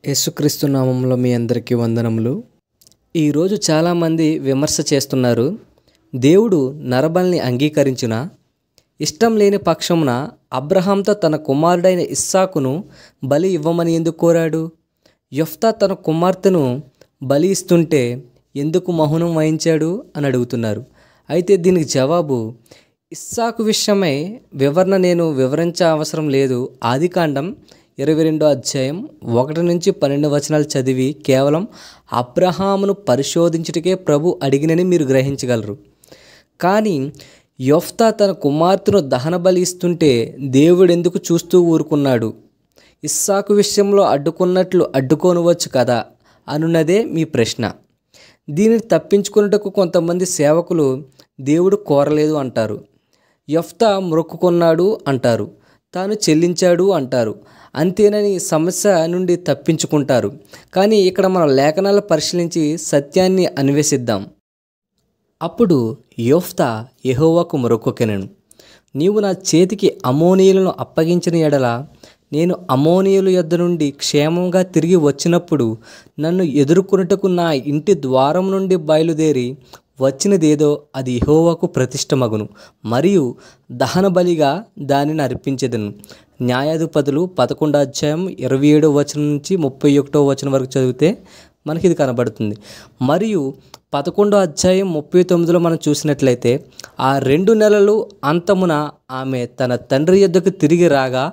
యేసుక్రీస్తు నామంలో మీ అందరికీ వందనములు. ఈరోజు చాలామంది విమర్శ చేస్తున్నారు. దేవుడు నరబలిని అంగీకరించిన ఇష్టం లేని పక్షమున అబ్రహాంతో తన కుమారుడైన ఇస్సాకును బలి ఇవ్వమని ఎందుకు కోరాడు? యెఫ్తా తన కుమార్తెను బలి ఇస్తుంటే ఎందుకు మౌనం వహించాడు అని అడుగుతున్నారు. అయితే దీనికి జవాబు, ఇస్సాకు విషయమై వివరణ నేను వివరించే అవసరం లేదు. ఆదికాండం 22వ అధ్యాయం 1 నుంచి 12 వచనాలు చదివి కేవలం అబ్రహామును పరిశోధించుటకే ప్రభు అడిగినని మీరు గ్రహించగలరు. కానీ యెఫ్తా తన కుమార్తెను దహన బలి ఇస్తుంటే దేవుడు ఎందుకు చూస్తూ ఊరుకున్నాడు? ఇస్సాకు విషయంలో అడ్డుకున్నట్లు అడ్డుకోనవచ్చు కదా అనున్నదే మీ ప్రశ్న. దీనిని తప్పించుకున్నటకు కొంతమంది సేవకులు దేవుడు కోరలేదు అంటారు, యెఫ్తా మొక్కుకున్నాడు అంటారు, తాను చెల్లించాడు అంటారు. అంతేనని సమస్య నుండి తప్పించుకుంటారు. కానీ ఇక్కడ మనం లేఖనాలు పరిశీలించి సత్యాన్ని అన్వేషిద్దాం. అప్పుడు యెఫ్తా యెహోవాకు మొరకొకెనెను, నీవు నా చేతికి అమ్మోనీయులను అప్పగించిన యెడల నేను అమ్మోనీయుల యొద్ద నుండి క్షేమంగా తిరిగి వచ్చినప్పుడు నన్ను ఎదుర్కొనుటకు నా ఇంటి ద్వారం నుండి బయలుదేరి వచ్చినదేదో అది యెహోవాకు ప్రతిష్టమగును, మరియు దహన బలిగా దానిని అర్పించెదను. న్యాయాధిపతులు 11వ అధ్యాయం 27వ వచనం నుంచి 31వ వచనం వరకు చదివితే మనకి ఇది కనబడుతుంది. మరియు 11వ అధ్యాయం 39లో మనం చూసినట్లయితే, ఆ 2 నెలలు అంతమున ఆమె తన తండ్రి యొద్దకు తిరిగి రాగా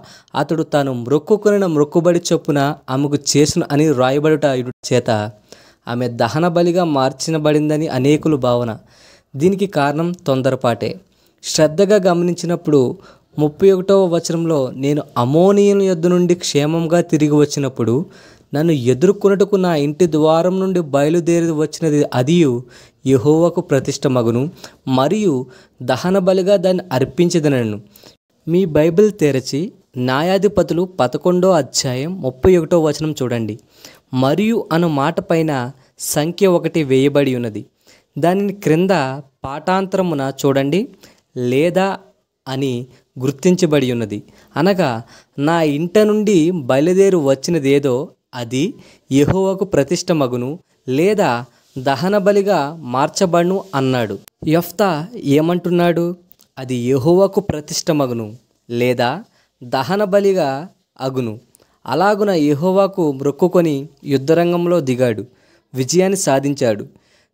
అతడు తాను మొక్కుకొనిన మొక్కుబడి చొప్పున ఆమెకు చేసును అని రాయబడుట చేత ఆమె దహన బలిగా మార్చబడిందని అనేకులు భావన. దీనికి కారణం తొందరపాటే. శ్రద్ధగా గమనించినప్పుడు 31వ వచనంలో, నేను అమ్మోనీయుల యొద్ద నుండి క్షేమంగా తిరిగి వచ్చినప్పుడు నన్ను ఎదుర్కొనుటకు నా ఇంటి ద్వారం నుండి బయలుదేరి వచ్చినది అదియు యెహోవాకు ప్రతిష్టమగును, మరియు దహన బలిగా దాన్ని అర్పించదనను. మీ బైబిల్ తెరచి న్యాయాధిపతులు 11వ అధ్యాయం 31వ వచనం చూడండి. మరియు అను మాట పైన సంఖ్య 1 వేయబడి ఉన్నది. దానిని క్రింద పాఠాంతరమున చూడండి, లేదా అని గుర్తించబడి ఉన్నది. అనగా నా ఇంట నుండి బయలుదేరి వచ్చినదేదో అది యెహోవాకు ప్రతిష్టమగును, లేదా దహన బలిగా మార్చబడును అన్నాడు. యెఫ్తా ఏమంటున్నాడు? అది యెహోవాకు ప్రతిష్టమగును, లేదా దహన బలిగా అగును. అలాగున యెహోవాకు మొక్కుకొని యుద్ధరంగంలో దిగాడు, విజయాన్ని సాధించాడు.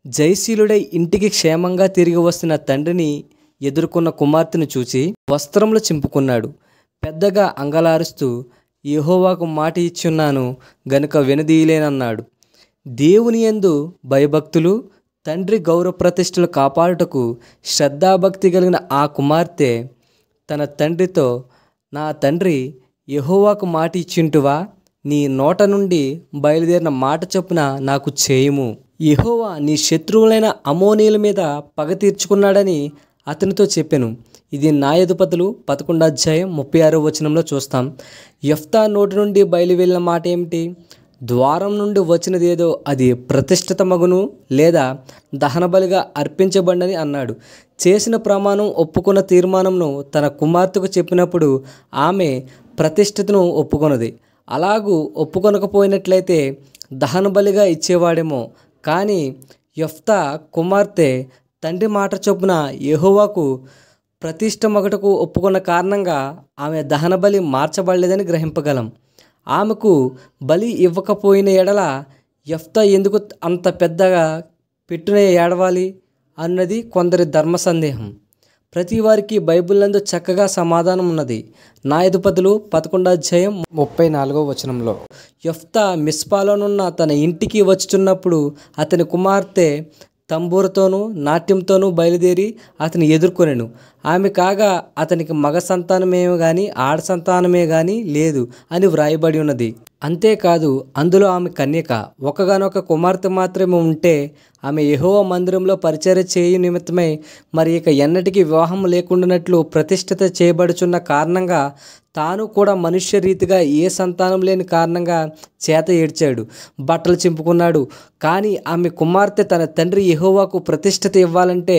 జయశీలుడై ఇంటికి క్షేమంగా తిరిగి వస్తున్న తండ్రిని ఎదుర్కొన్న కుమార్తెను చూచి వస్త్రములు చింపుకున్నాడు. పెద్దగా అంగలారుస్తూ, యెహోవాకు మాట ఇచ్చున్నాను గనుక వెనుదీయలేనన్నాడు. దేవుని యందు భయభక్తులు, తండ్రి గౌరవ ప్రతిష్టలు కాపాడుటకు శ్రద్ధాభక్తి కలిగిన ఆ కుమార్తె తన తండ్రితో, నా తండ్రి, యెహోవాకు మాట ఇచ్చింటువా? నీ నోట నుండి బయలుదేరిన మాట చొప్పున నాకు చేయుము. యెహోవా నీ శత్రువులైన అమ్మోనీయుల మీద పగ తీర్చుకున్నాడని అతనితో చెప్పెను. ఇది న్యాయాధిపతులు 11వ అధ్యాయం 36వ వచనంలో చూస్తాం. యెఫ్తా నోటి నుండి బయలు వెళ్ళిన మాట ఏమిటి? ద్వారం నుండి వచ్చినదేదో అది ప్రతిష్ఠితమగును, లేదా దహన బలిగా అర్పించబడని అన్నాడు. చేసిన ప్రమాణం, ఒప్పుకున్న తీర్మానంను తన కుమార్తెకు చెప్పినప్పుడు ఆమె ప్రతిష్ఠతను ఒప్పుకొన్నది. అలాగూ ఒప్పుకొనకపోయినట్లయితే దహన బలిగా ఇచ్చేవాడేమో. కానీ యెఫ్తా కుమార్తె తండ్రి మాట చొప్పున యెహోవాకు ప్రతిష్టమగుటకు ఒప్పుకున్న కారణంగా ఆమె దహన బలి మార్చబడలేదని గ్రహింపగలం. ఆమెకు బలి ఇవ్వకపోయిన ఎడల యెఫ్తా ఎందుకు అంత పెద్దగా పెట్టున ఏడవాలి అన్నది కొందరి ధర్మ సందేహం. ప్రతి వారికి బైబిల్ నందు చక్కగా సమాధానం ఉన్నది. న్యాయాధిపతులు 11వ అధ్యాయం 34వ వచనంలో, యెఫ్తా మిస్పాలోనున్న తన ఇంటికి వచ్చుచున్నప్పుడు అతని కుమార్తె తంబూరతోనూ నాట్యంతోనూ బయలుదేరి అతని ఎదుర్కొనెను. ఆమె కాగా అతనికి మగ సంతానమే గాని ఆడ సంతానమే గాని లేదు అని వ్రాయబడి ఉన్నది. అంతేకాదు అందులో ఆమె కన్యక, ఒకగానొక కుమార్తె మాత్రమే ఉంటే ఆమె యెహోవా మందిరంలో పరిచర్య చేయు నిమిత్తమై మరి ఇక ఎన్నటికీ వివాహం లేకుండానట్లు ప్రతిష్ఠిత చేయబడుచున్న కారణంగా తాను కూడా మనుష్య రీతిగా ఏ సంతానం లేని కారణంగా చేత ఏడ్చాడు, బట్టలు చింపుకున్నాడు. కానీ ఆమె కుమార్తె తన తండ్రి యెహోవాకు ప్రతిష్ఠిత ఇవ్వాలంటే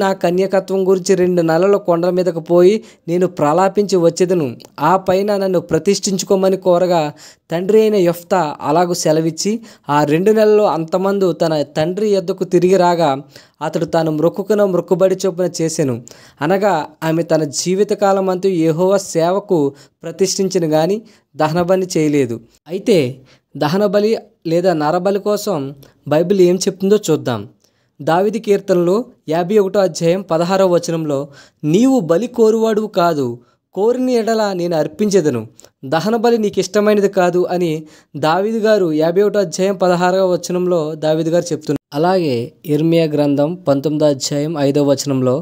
నా కన్యకత్వం గురించి 2 నెలలు కొండల మీదకు పోయి నేను ప్రలాపించి వచ్చేదను, ఆ పైన నన్ను ప్రతిష్ఠించుకోమని కోరగా తండ్రి అయిన యెఫ్తా అలాగూ సెలవిచ్చి ఆ 2 నెలల్లో అంతమందు తన తండ్రి యొద్దకు తిరిగి రాగా అతడు తాను మొక్కుకున్న మొక్కుబడి చొప్పున చేసెను. అనగా ఆమె తన జీవితకాలం అంతా యెహోవా సేవకు ప్రతిష్ఠించిన కానీ దహనబలి చేయలేదు. అయితే దహనబలి లేదా నరబలి కోసం బైబిల్ ఏం చెప్తుందో చూద్దాం. దావీదు కీర్తనలో 51వ అధ్యాయం 16వ వచనంలో, నీవు బలి కోరువాడువు కాదు, కోరిన ఎడల నేను అర్పించెదను, దహన బలి నీకు ఇష్టమైనది కాదు అని దావీదు గారు 51వ అధ్యాయం 16వ వచనంలో దావీదు గారు చెప్తున్నారు. అలాగే ఇర్మియా గ్రంథం 19వ అధ్యాయం 5వ వచనంలో,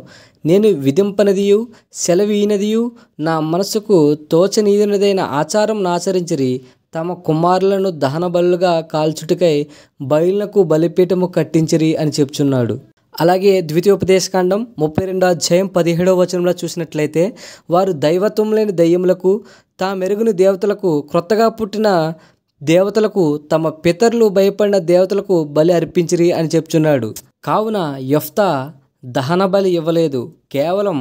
నేను విధింపనదియు సెలవీనదియు నా మనసుకు తోచనీయనదైన ఆచారం ఆచరించిరి, తమ కుమారులను దహన బలులుగా కాల్చుటకై బయలునకు బలిపీఠము కట్టించిరి అని చెప్తున్నాడు. అలాగే ద్వితీయోపదేశకాండం 32వ అధ్యాయం 17వ వచనంలో చూసినట్లయితే, వారు దైవత్వం లేని దయ్యములకు తామెరుగుని దేవతలకు క్రొత్తగా పుట్టిన దేవతలకు తమ పితరులు భయపడిన దేవతలకు బలి అర్పించిరి అని చెప్తున్నాడు. కావున యెఫ్తా దహన బలి ఇవ్వలేదు, కేవలం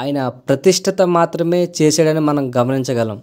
ఆయన ప్రతిష్ఠత మాత్రమే చేశాడని మనం గమనించగలం.